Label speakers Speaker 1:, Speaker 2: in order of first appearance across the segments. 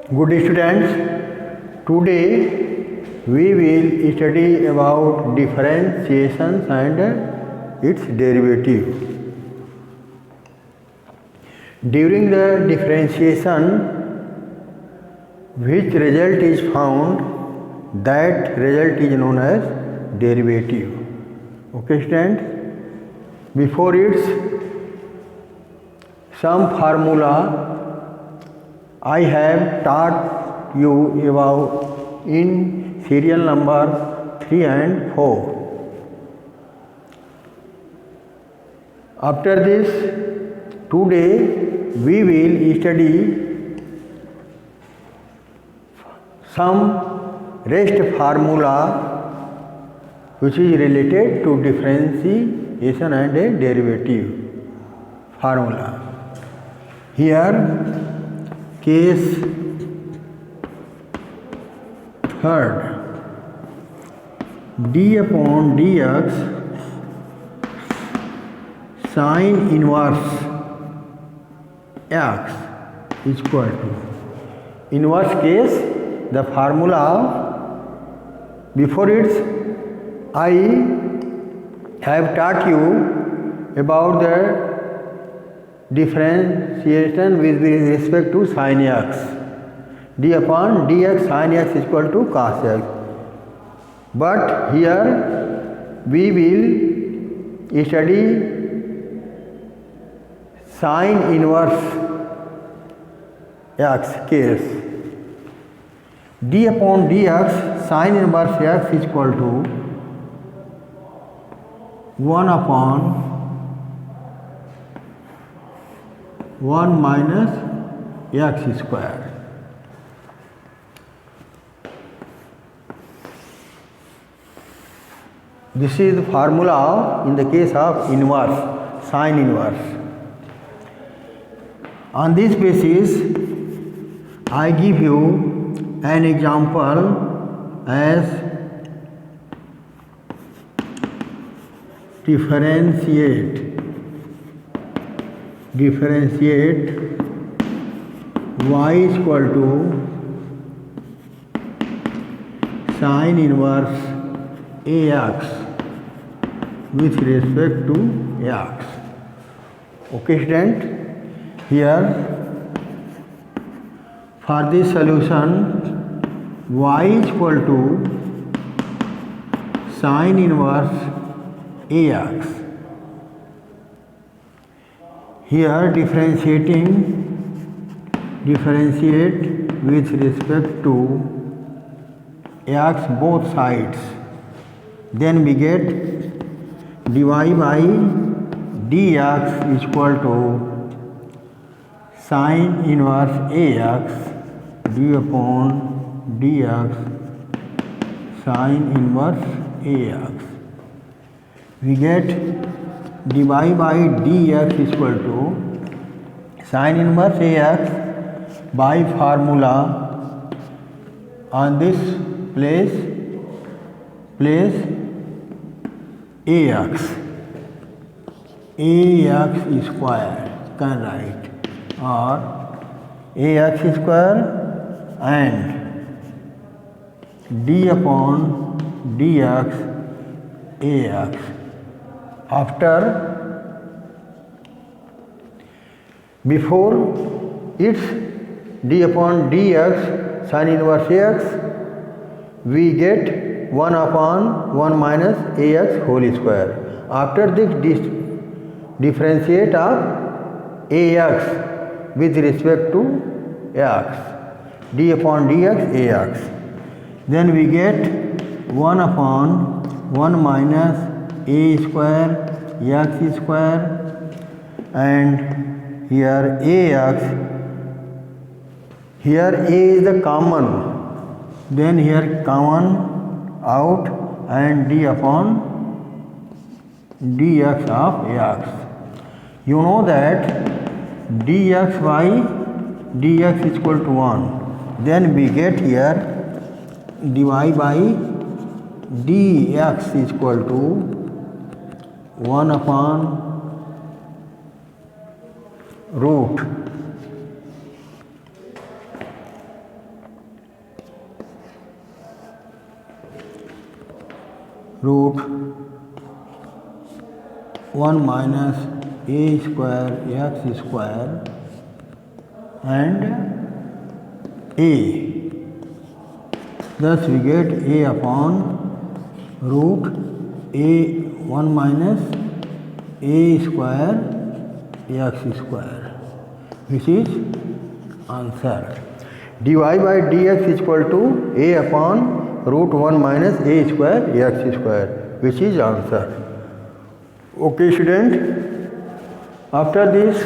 Speaker 1: Good students, today we will study about differentiation and its derivative. During the differentiation, which result is found, that result is known as derivative. Okay students, before its some formula I have taught you about in serial number 3 and 4. After this, today we will study some rest formula which is related to differentiation and a derivative formula. Here case third, d upon dx sin inverse x is equal to inverse case. The formula of before its I have taught you about the differentiation with respect to sin x. D upon dx sin x is equal to cos x. But here we will study sin inverse x case. D upon dx sin inverse x is equal to 1 upon 1 minus x square. This is the formula in the case of inverse, sin inverse. On this basis, I give you an example as differentiate y is equal to sin inverse ax with respect to x. Okay student, here for this solution y is equal to sin inverse ax. Here differentiate with respect to x both sides. Then we get dy by dx is equal to sin inverse ax d upon dx sin inverse ax. We get dy by dx is equal to sin inverse ax by formula on this place ax square can write, or ax square and d upon dx ax. After before its d upon dx sin inverse ax, we get 1 upon 1 minus ax whole square. After this differentiate of ax with respect to x, d upon dx ax, then we get 1 upon 1 minus a square x square, and here ax, here a is the common, then here common out, and d upon dx of ax. You know that dx by dx is equal to 1. Then we get here dy by dx is equal to 1 upon root root 1 minus a square x square and a. Thus we get a upon root a 1 minus a square x square, which is answer. dy by dx is equal to a upon root 1 minus a square x square, which is answer. Okay student, after this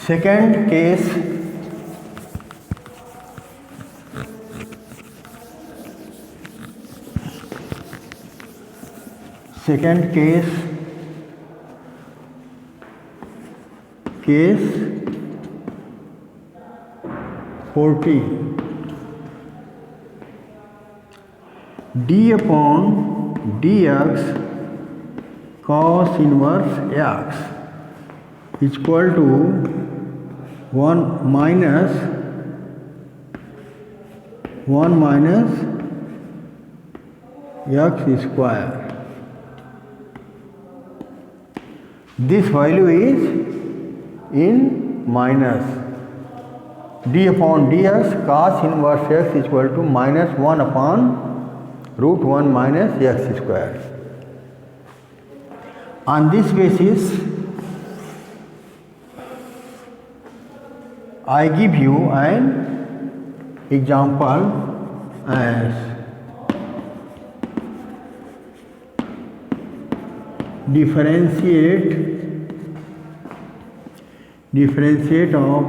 Speaker 1: second case, case 40. d upon dx cos inverse x is equal to 1 minus x square. This value is in minus. d upon dx cos inverse x is equal to minus 1 upon root 1 minus x square. On this basis, I give you an example as differentiate of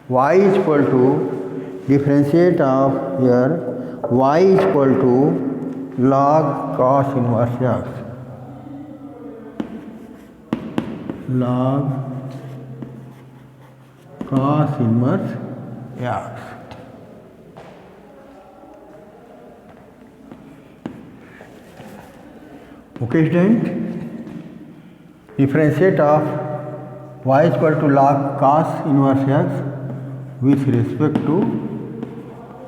Speaker 1: y is equal to differentiate of here y is equal to log cos inverse x, log cos inverse x. Okay student, differentiate of y is equal to log cos inverse x with respect to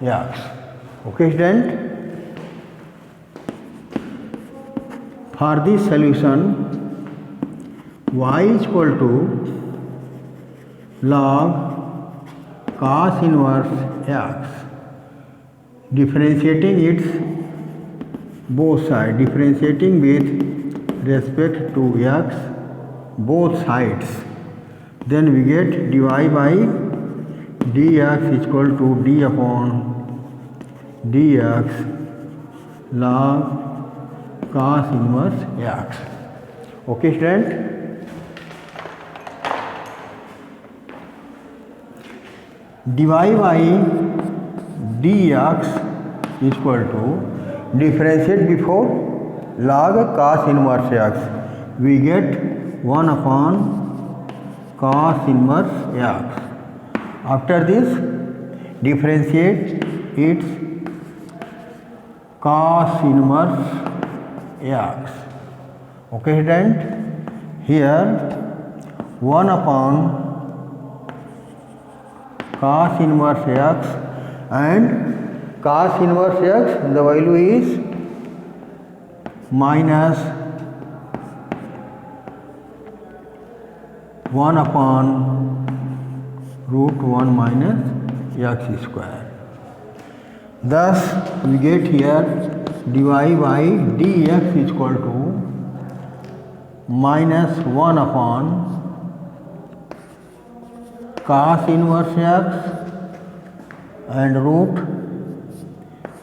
Speaker 1: x. Okay student, for this solution y is equal to log cos inverse x, differentiating its both sides, differentiating with respect to x both sides, then we get dy by dx is equal to d upon dx log cos inverse x. Okay student, dy by dx is equal to differentiate before log cos inverse x, we get 1 upon cos inverse x. After this differentiate its cos inverse x. Okay student, here 1 upon cos inverse x and cos inverse x, the value is minus 1 upon root 1 minus x square. Thus we get here dy by dx is equal to minus 1 upon cos inverse x and root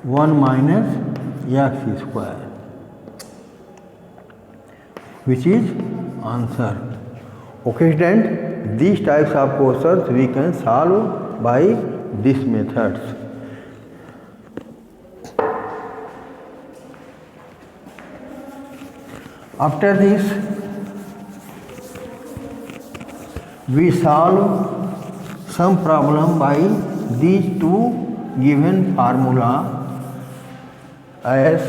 Speaker 1: 1 minus x square, which is answer. Okay student, these types of questions we can solve by these methods. After this we solve some problem by these two given formula as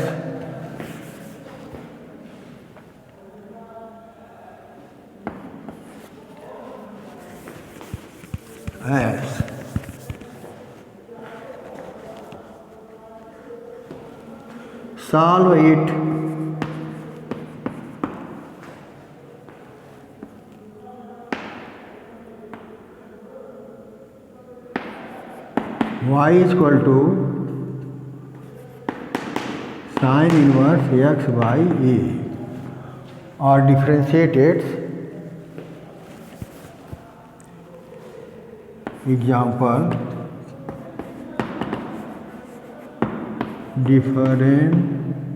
Speaker 1: solve it. Y is equal to sin inverse x by a, or differentiate it. Example, differentiate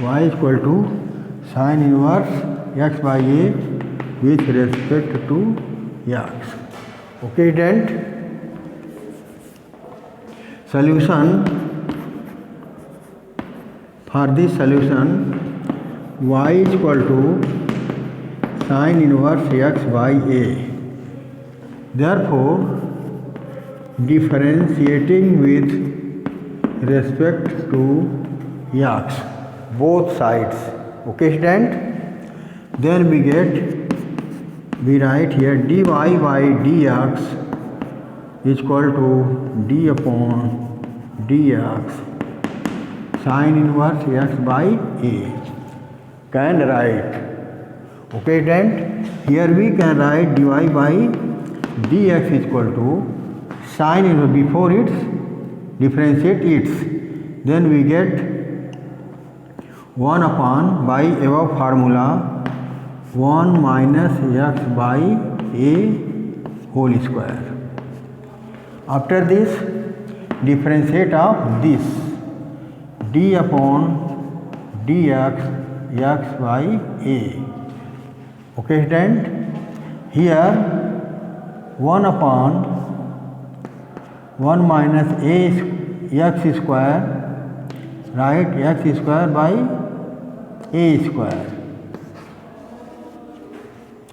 Speaker 1: y is equal to sin inverse x by a with respect to x. Okay, then solution. For this solution, y is equal to sin inverse x by a. Therefore, differentiating with respect to x, both sides. Okay, student? Then we write here dy by dx is equal to d upon dx sin inverse x by a. Can write. Okay, student? Here we can write dy by dx is equal to sin inverse, before its differentiate its, then we get 1 upon by above formula 1 minus x by a whole square. After this, differentiate of this d upon dx x by a. Okay, student? Here 1 upon 1 minus a x square, right, x square by a square.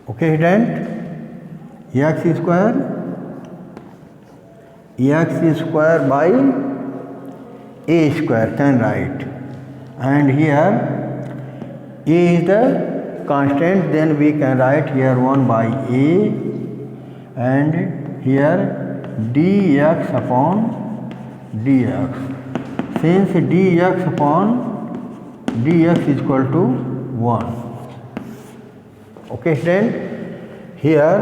Speaker 1: Okay, student? x square by a square can write, and here a is the constant, then we can write here 1 by a, and here dx upon dx. Since dx upon dx is equal to 1. Okay, student? Here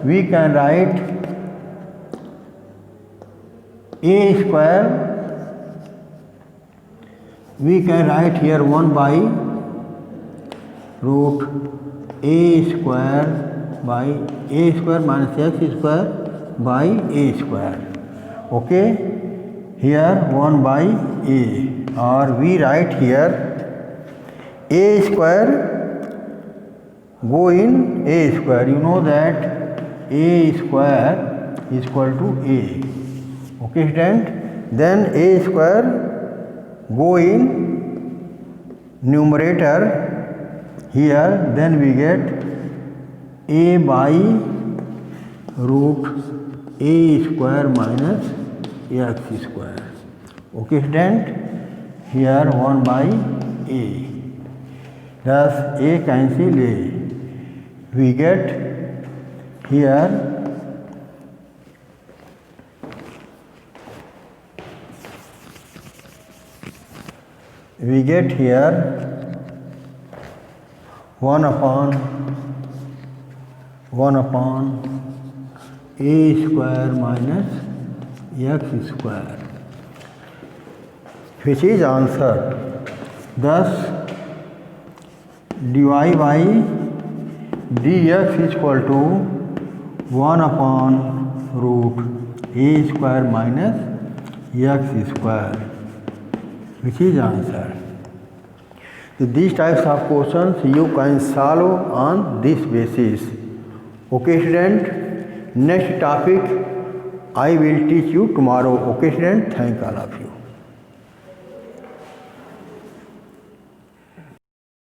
Speaker 1: we can write a square, we can write here 1 by root a square by a square minus x square by a square. Okay, here 1 by a, or we write here a square go in a square. You know that a square is equal to a. Okay, student? Then a square go in numerator here, then we get a by root a square minus x square. Okay, student? Here 1 by a. Thus a cancel a. We get here we get here 1 upon a square minus x square, which is answer. Thus dy by dx is equal to 1 upon root a square minus x square, which is answer. So these types of questions you can solve on this basis. Okay, student? Next topic I will teach you tomorrow. Okay, student? Thank all of you.